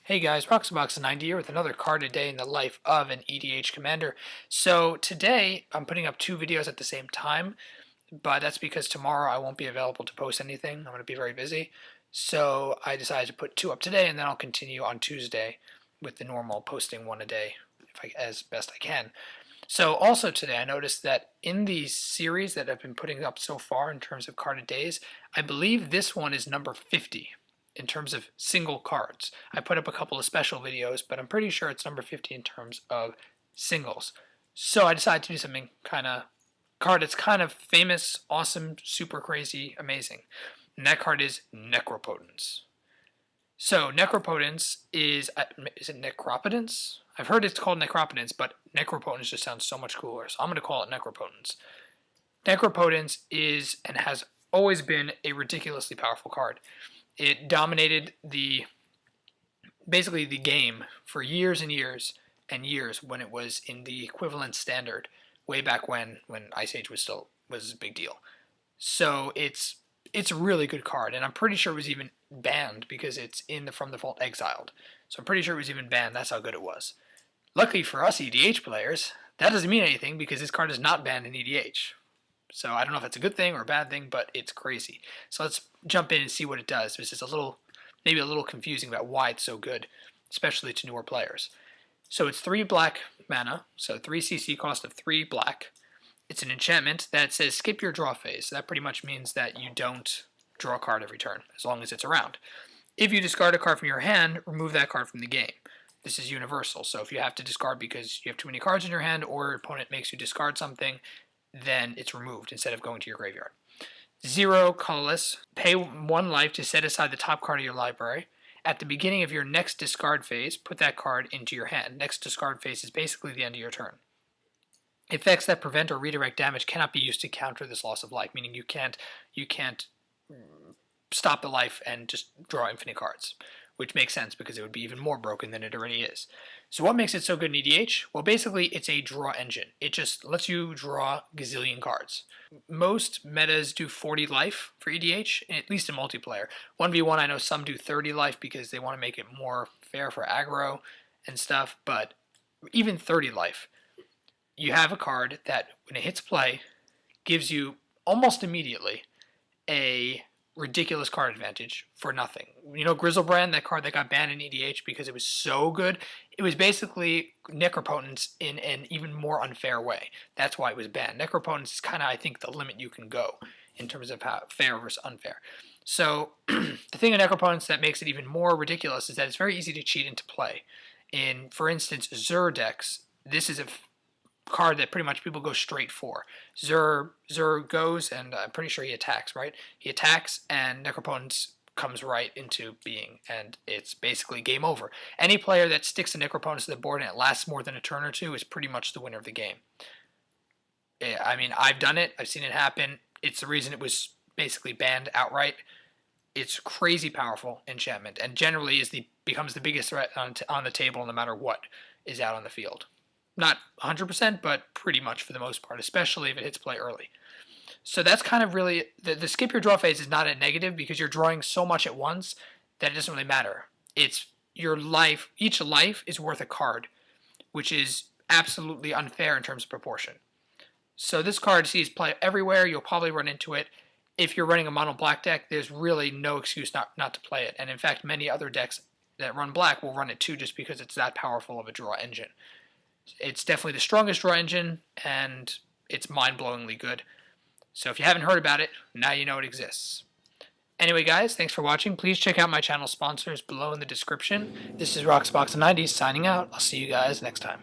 Hey guys, Roxabox90 here with another card a day in the life of an EDH commander. So today I'm putting up two videos at the same time, but that's because tomorrow I won't be available to post anything. I'm going to be very busy. So I decided to put two up today, and then I'll continue on Tuesday with the normal posting one a day as best I can. So also today I noticed that in the series that I've been putting up so far in terms of carded days, I believe this one is number 50 in terms of single cards. I put up a couple of special videos, but I'm pretty sure it's number 50 in terms of singles. So I decided to do something kind of card that's kind of famous, awesome, super crazy, amazing. And that card is Necropotence. So Necropotence is it Necropotence? I've heard it's called Necropotence, but Necropotence just sounds so much cooler, so I'm going to call it Necropotence. Necropotence is and has always been a ridiculously powerful card. It dominated basically the game for years and years and years when it was in the equivalent standard way back when Ice Age was a big deal. So it's a really good card, and I'm pretty sure it was even banned because it's in the From the Vault Exiled. So I'm pretty sure it was even banned. That's how good it was. Luckily for us EDH players, that doesn't mean anything because this card is not banned in EDH. So I don't know if it's a good thing or a bad thing, but it's crazy. So let's jump in and see what it does. This is maybe a little confusing about why it's so good, especially to newer players. So it's 3 black mana, so 3 CC cost of 3 black. It's an enchantment that says skip your draw phase. So that pretty much means that you don't draw a card every turn, as long as it's around. If you discard a card from your hand, remove that card from the game. This is universal, so if you have to discard because you have too many cards in your hand or your opponent makes you discard something, then it's removed instead of going to your graveyard. 0 colorless. Pay 1 life to set aside the top card of your library. At the beginning of your next discard phase, put that card into your hand. Next discard phase is basically the end of your turn. Effects that prevent or redirect damage cannot be used to counter this loss of life, meaning you can't stop the life and just draw infinite cards, which makes sense because it would be even more broken than it already is. So what makes it so good in EDH? Well, basically, it's a draw engine. It just lets you draw gazillion cards. Most metas do 40 life for EDH, at least in multiplayer. 1v1, I know some do 30 life because they want to make it more fair for aggro and stuff, but even 30 life, you have a card that, when it hits play, gives you almost immediately a ridiculous card advantage for nothing. You know Grizzlebrand, that card that got banned in EDH because it was so good? It was basically Necropotence in an even more unfair way. That's why it was banned. Necropotence is kind of, I think, the limit you can go in terms of how fair versus unfair. So the thing in Necropotence that makes it even more ridiculous is that it's very easy to cheat into play. In, for instance, Zur decks, this is a card that pretty much people go straight for. Zur goes, and I'm pretty sure he attacks, right? He attacks, and Necropotence comes right into being, and it's basically game over. Any player that sticks a Necropotence to the board and it lasts more than a turn or two is pretty much the winner of the game. I mean, I've done it. I've seen it happen. It's the reason it was basically banned outright. It's crazy powerful enchantment, and generally becomes the biggest threat on the table no matter what is out on the field. Not 100%, but pretty much for the most part, especially if it hits play early. So that's kind of really, the skip your draw phase is not a negative because you're drawing so much at once that it doesn't really matter. It's your life, each life is worth a card, which is absolutely unfair in terms of proportion. So this card sees play everywhere. You'll probably run into it. If you're running a mono black deck, there's really no excuse not to play it. And in fact, many other decks that run black will run it too just because it's that powerful of a draw engine. It's definitely the strongest draw engine, and it's mind-blowingly good. So if you haven't heard about it, now you know it exists. Anyway, guys, thanks for watching. Please check out my channel sponsors below in the description. This is Roxbox90 signing out. I'll see you guys next time.